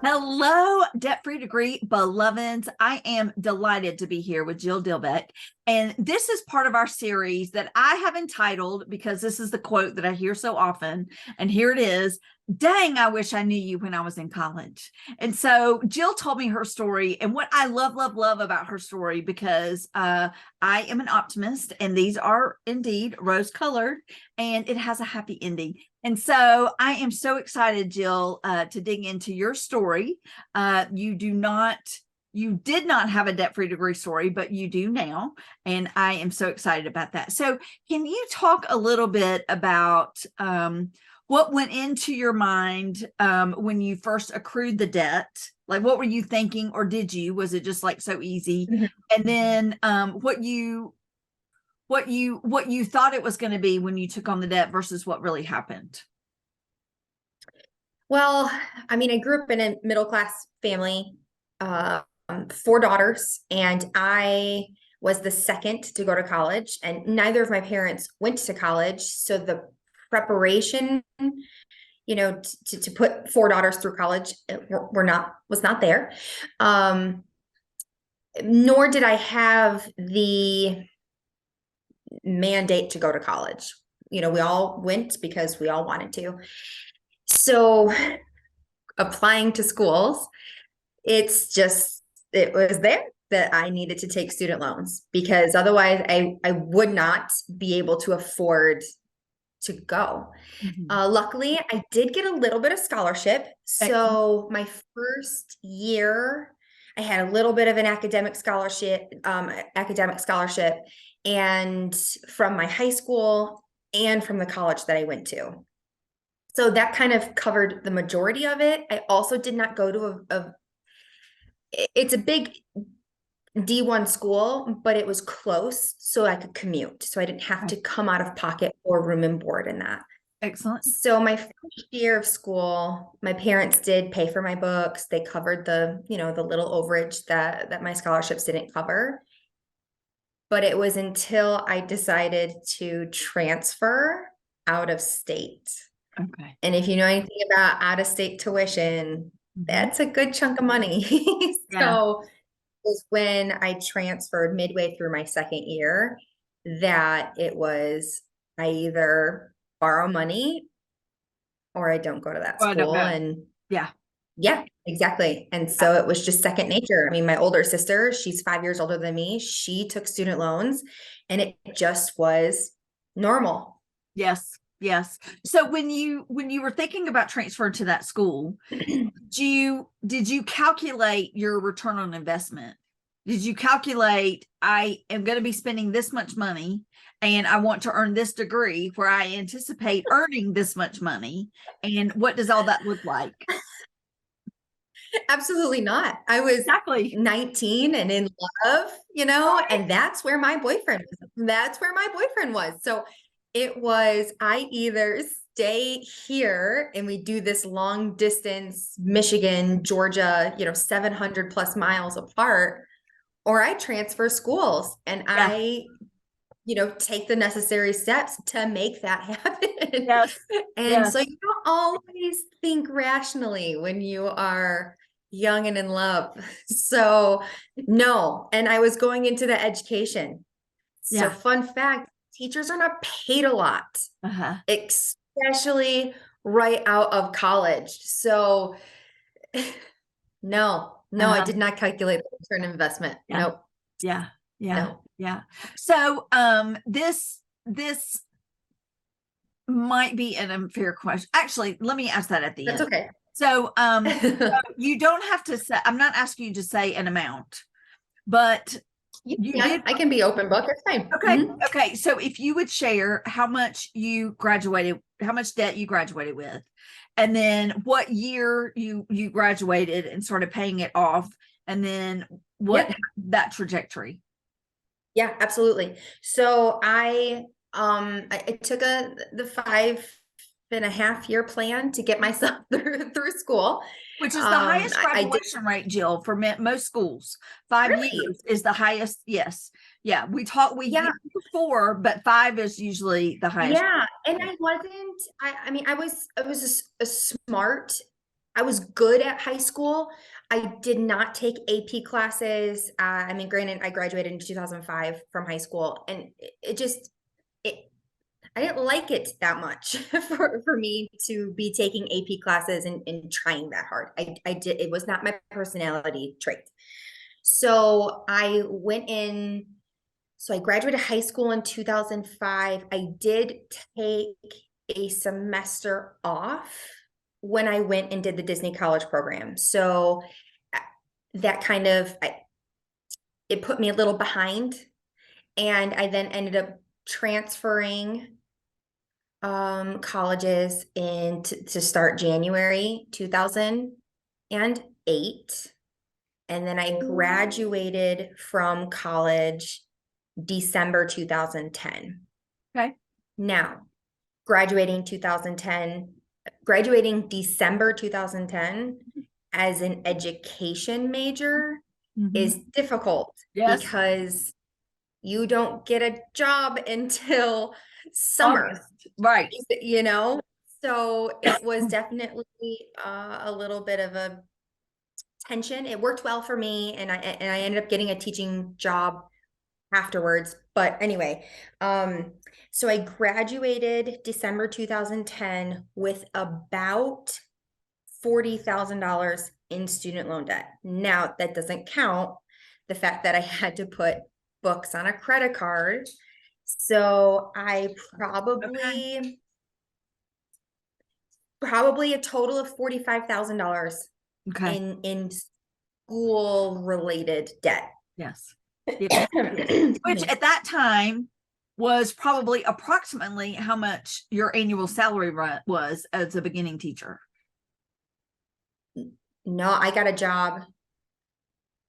Hello, debt-free degree beloveds. I am delighted to be here with Jill Dilbeck. And this is part of our series that I have entitled, because this is the quote that I hear so often, and here it is: dang, I wish I knew you when I was in college. And so Jill told me her story, and what I love about her story, because I am an optimist, and these are indeed rose-colored, and it has a happy ending. And so I am so excited, Jill, to dig into your story. You did not have a debt-free degree story, but you do now. And I am so excited about that. So can you talk a little bit about what went into your mind when you first accrued the debt? Like, what were you thinking, or was it just like so easy? Mhm. And then what you thought it was going to be when you took on the debt versus what really happened. Well, I mean, I grew up in a middle-class family, 4 daughters, and I was the second to go to college, and neither of my parents went to college. So the preparation, to put 4 daughters through college was not there. Nor did I have the mandate to go to college. We all went because we all wanted to. So applying to schools, it was there that I needed to take student loans, because otherwise I would not be able to afford to go. Mm-hmm. Luckily, I did get a little bit of scholarship. So my first year, I had a little bit of an academic scholarship, and from my high school and from the college that I went to. So that kind of covered the majority of it. I also did not go to it's a big D1 school, but it was close, so I could commute. So I didn't have to come out of pocket for room and board in that. Excellent. So my first year of school, my parents did pay for my books. They covered the little overage that my scholarships didn't cover. But it was until I decided to transfer out of state. Okay. And if you know anything about out-of-state tuition, that's a good chunk of money. So it was when I transferred midway through my second year that I either borrow money or I don't go to that school. And yeah, exactly. And so it was just second nature. I mean, my older sister, she's 5 years older than me. She took student loans, and it just was normal. Yes. So when you were thinking about transferring to that school, did you calculate your return on investment? Did you calculate, I am going to be spending this much money and I want to earn this degree where I anticipate earning this much money? And what does all that look like? Absolutely not. I was 19 and in love, and that's where my boyfriend was. So it was, I either stay here and we do this long distance, Michigan, Georgia, 700 plus miles apart, or I transfer schools and I take the necessary steps to make that happen. So you don't always think rationally when you are young and in love. So no. And I was going into the education. So fun fact, teachers are not paid a lot, especially right out of college. So no, I did not calculate the return investment. Nope. Yeah. So this might be an unfair question. Actually, let me ask that at the end. That's okay. So you don't have to say, I'm not asking you to say an amount, but I can be open book. It's fine. Okay. So if you would share how much debt you graduated with, and then what year you graduated and started paying it off, and then what that trajectory. Yeah, absolutely. So I took the 5.5 year plan to get myself through school, which is the highest graduation rate, Jill, for most schools. 5 years is the highest. Yes. Yeah. We hear 4, but 5 is usually the highest. Yeah. And I wasn't, I mean, I was a smart I was good at high school. I did not take AP classes. I mean, granted, I graduated in 2005 from high school, and I didn't like it that much for me to be taking AP classes and trying that hard. I did, it was not my personality trait. So I went in, so I graduated high school in 2005. I did take a semester off when I went and did the Disney College program. So that kind of, it put me a little behind. And I then ended up transferring colleges to start January 2008. And then I graduated from college December 2010. Okay. Now, graduating December 2010 as an education major is difficult because you don't get a job until summer. August. Right. You know, so it was definitely a little bit of a tension. It worked well for me, and I ended up getting a teaching job afterwards. But anyway, so I graduated December 2010 with about $40,000 in student loan debt. Now, that doesn't count the fact that I had to put books on a credit card. So I probably a total of $45,000 in school related debt. Yes. Which at that time was probably approximately how much your annual salary was as a beginning teacher. No, I got a job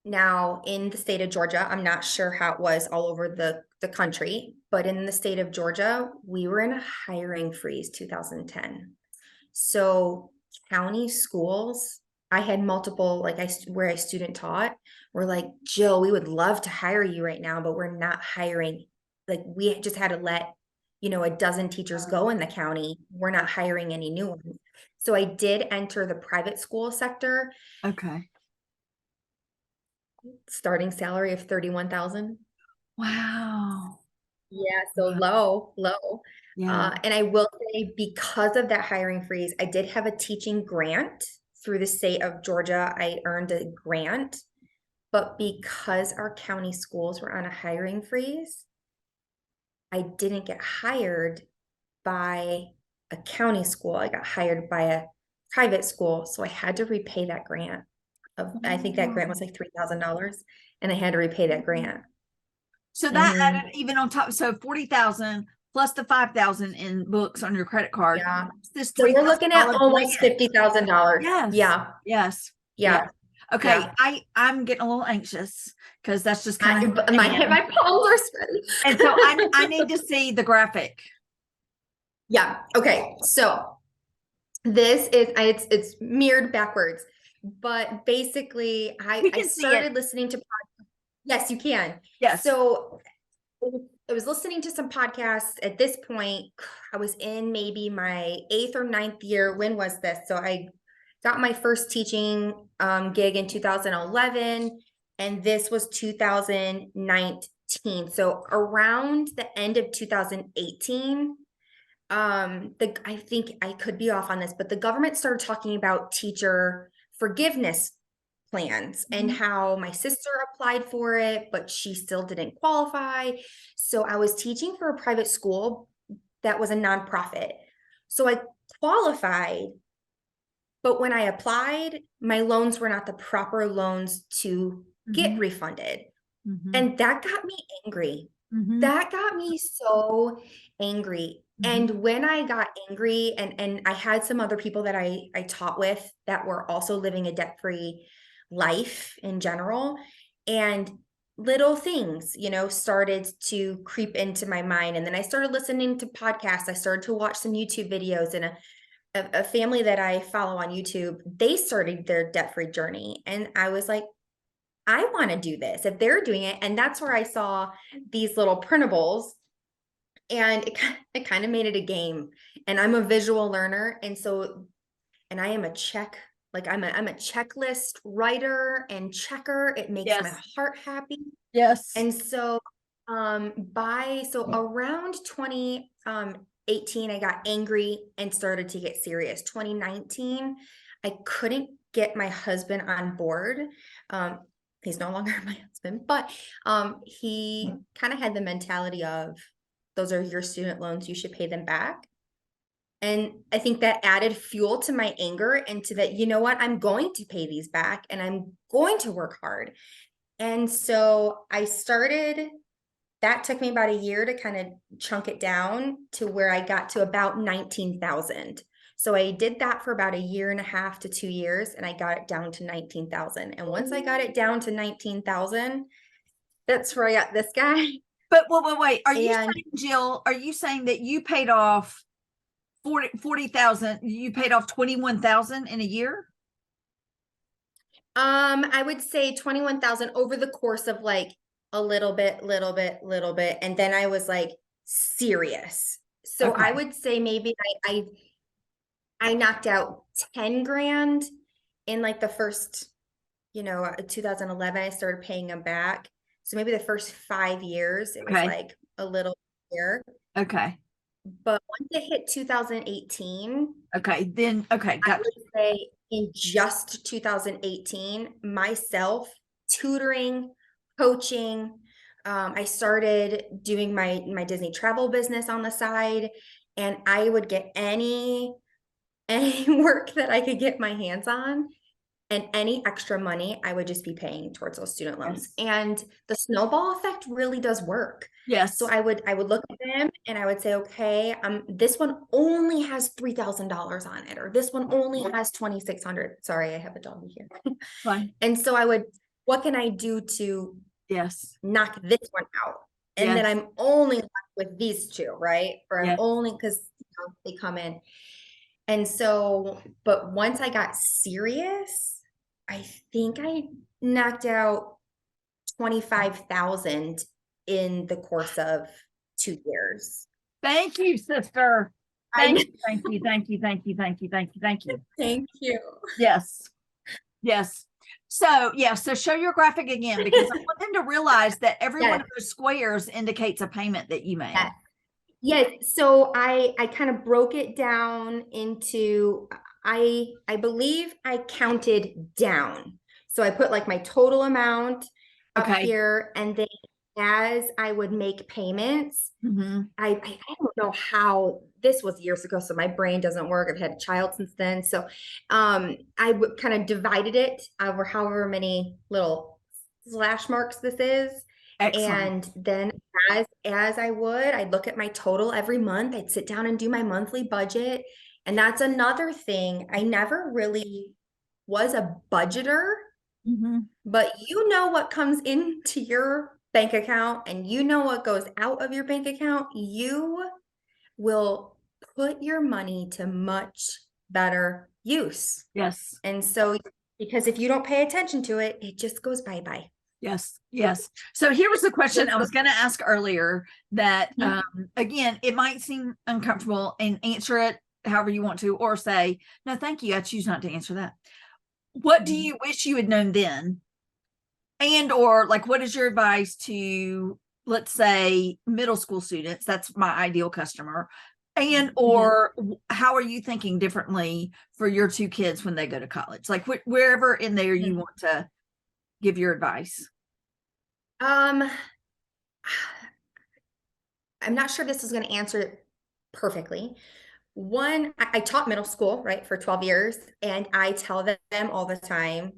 now in the state of Georgia. I'm not sure how it was all over the country, but in the state of Georgia, we were in a hiring freeze 2010. So county schools, I had multiple, like where I student taught, were like, Jill, we would love to hire you right now, but we're not hiring. Like we just had to let, a dozen teachers go in the county. We're not hiring any new ones. So I did enter the private school sector. Okay. Starting salary of $31,000. Wow. Yeah, so low. Yeah. And I will say, because of that hiring freeze, I did have a teaching grant through the state of Georgia. I earned a grant, but because our county schools were on a hiring freeze, I didn't get hired by a county school. I got hired by a private school. So I had to repay that grant. I think that grant was like $3,000, and I had to repay that grant. So that added even on top. So 40,000 plus the 5,000 in books on your credit card. Yeah. This so we're looking at almost $50,000. Yes. Yeah. Yes. Yeah. Okay. Yeah. I'm getting a little anxious because that's just kind of my palms are sweaty. And so I need to see the graphic. Yeah. Okay. So this is it's mirrored backwards, but basically I started listening to podcasts. Yes, you can. Yes. So I was listening to some podcasts at this point. I was in maybe my 8th or 9th year. When was this? So I got my first teaching gig in 2011, and this was 2019. So around the end of 2018, I think I could be off on this, but the government started talking about teacher forgiveness plans and how my sister applied for it, but she still didn't qualify. So I was teaching for a private school that was a nonprofit. So I qualified, but when I applied, my loans were not the proper loans to get refunded. And that got me angry. That got me so angry. And when I got angry, and I had some other people that I taught with that were also living a debt-free life in general, and little things, started to creep into my mind. And then I started listening to podcasts. I started to watch some YouTube videos, and a family that I follow on YouTube, they started their debt-free journey. And I was like, I want to do this if they're doing it. And that's where I saw these little printables, and it kind of made it a game. And I'm a visual learner. And I am a check Like I'm a checklist writer and checker. It makes my heart happy. Yes. And so around 2018, I got angry and started to get serious. 2019, I couldn't get my husband on board. He's no longer my husband, but he kind of had the mentality of, those are your student loans, you should pay them back. And I think that added fuel to my anger and to that, you know what, I'm going to pay these back and I'm going to work hard. And so I started, that took me about a year to kind of chunk it down to where I got to about 19,000. So I did that for about a year and a half to 2 years, and I got it down to 19,000. And once I got it down to 19,000, that's where I got this guy. But wait. Are you saying, Jill, are you saying that you paid off 40,000, you paid off 21,000 in a year? I would say 21,000 over the course of like a little bit. And then I was like serious. So I would say maybe I knocked out 10 grand in like the first, 2011, I started paying them back. So maybe the first 5 years, it was like a little here. Okay. But once it hit 2018. Then, gotcha. I would say in just 2018, myself tutoring, coaching, I started doing my Disney travel business on the side, and I would get any work that I could get my hands on, and any extra money I would just be paying towards those student loans. And the snowball effect really does work. Yes. So I would look at them and I would say, okay, this one only has $3,000 on it, or this one only has 2,600. Sorry, I have a dog here. Fine. And so what can I do to knock this one out? And then I'm only left with these two, right? Or I'm only, because they come in. And so, but once I got serious, I think I knocked out 25,000 in the course of 2 years. Thank you, sister. Thank you. Yes. So show your graphic again, because I want them to realize that every one of those squares indicates a payment that you made. Yes. So I kind of broke it down into, I believe I counted down. So I put like my total amount up here, and then as I would make payments, I don't know how, this was years ago, so my brain doesn't work. I've had a child since then. So I would kind of divided it over however many little slash marks this is. Excellent. And then I'd look at my total every month. I'd sit down and do my monthly budget. And that's another thing. I never really was a budgeter, but you know what comes into your bank account and you know what goes out of your bank account. You will put your money to much better use. Yes. And so, because if you don't pay attention to it, it just goes bye-bye. Yes. So here was the question I was going to ask earlier that, again, it might seem uncomfortable, and answer it however you want to, or say, no, thank you, I choose not to answer that. What do you wish you had known then? And, or like, what is your advice to, let's say, middle school students? That's my ideal customer. And, or how are you thinking differently for your 2 kids when they go to college? Like wherever in there you want to give your advice. I'm not sure this is going to answer it perfectly. One, I taught middle school, right, for 12 years, and I tell them all the time,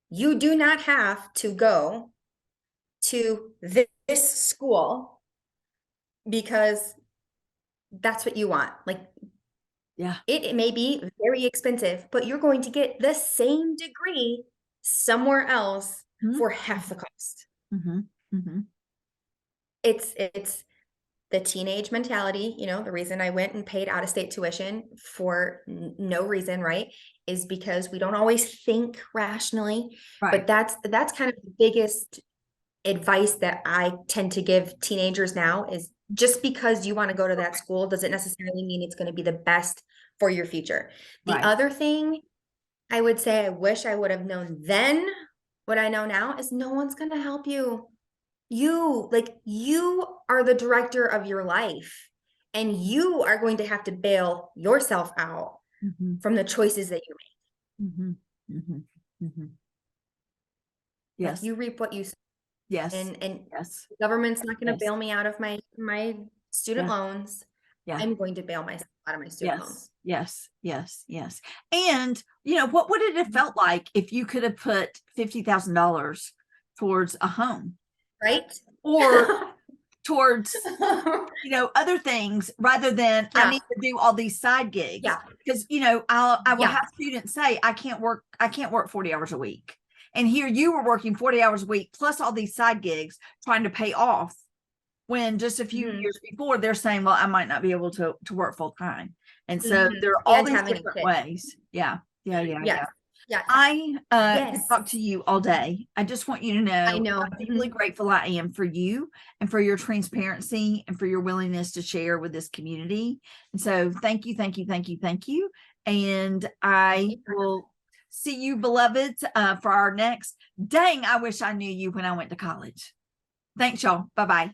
you do not have to go to this school because that's what you want. Like, it may be very expensive, but you're going to get the same degree somewhere else for half the cost. It's the teenage mentality, the reason I went and paid out-of-state tuition for no reason, right, is because we don't always think rationally. But that's kind of the biggest advice that I tend to give teenagers now is, just because you want to go to that school doesn't necessarily mean it's going to be the best for your future. The other thing I would say I wish I would have known then. What I know now is no one's going to help you. You are the director of your life, and you are going to have to bail yourself out from the choices that you make. Yes. You reap what you sow. Yes. And yes. The government's not going to bail me out of my student loans. Yeah. I'm going to bail myself out of my student loans. Yes. And what would it have felt like if you could have put $50,000 towards a home, right? Or towards other things, rather than I need to do all these side gigs. Because I will have students say I can't work 40 hours a week. And here you were working 40 hours a week plus all these side gigs trying to pay off, when just a few years before they're saying, well, I might not be able to work full time. And so there are all these different ways. Yeah. I could talk to you all day. I just want you to know, how deeply grateful I am for you and for your transparency and for your willingness to share with this community. And so thank you. And I will see you, beloveds, for our next. Dang, I wish I knew you when I went to college. Thanks, y'all. Bye-bye.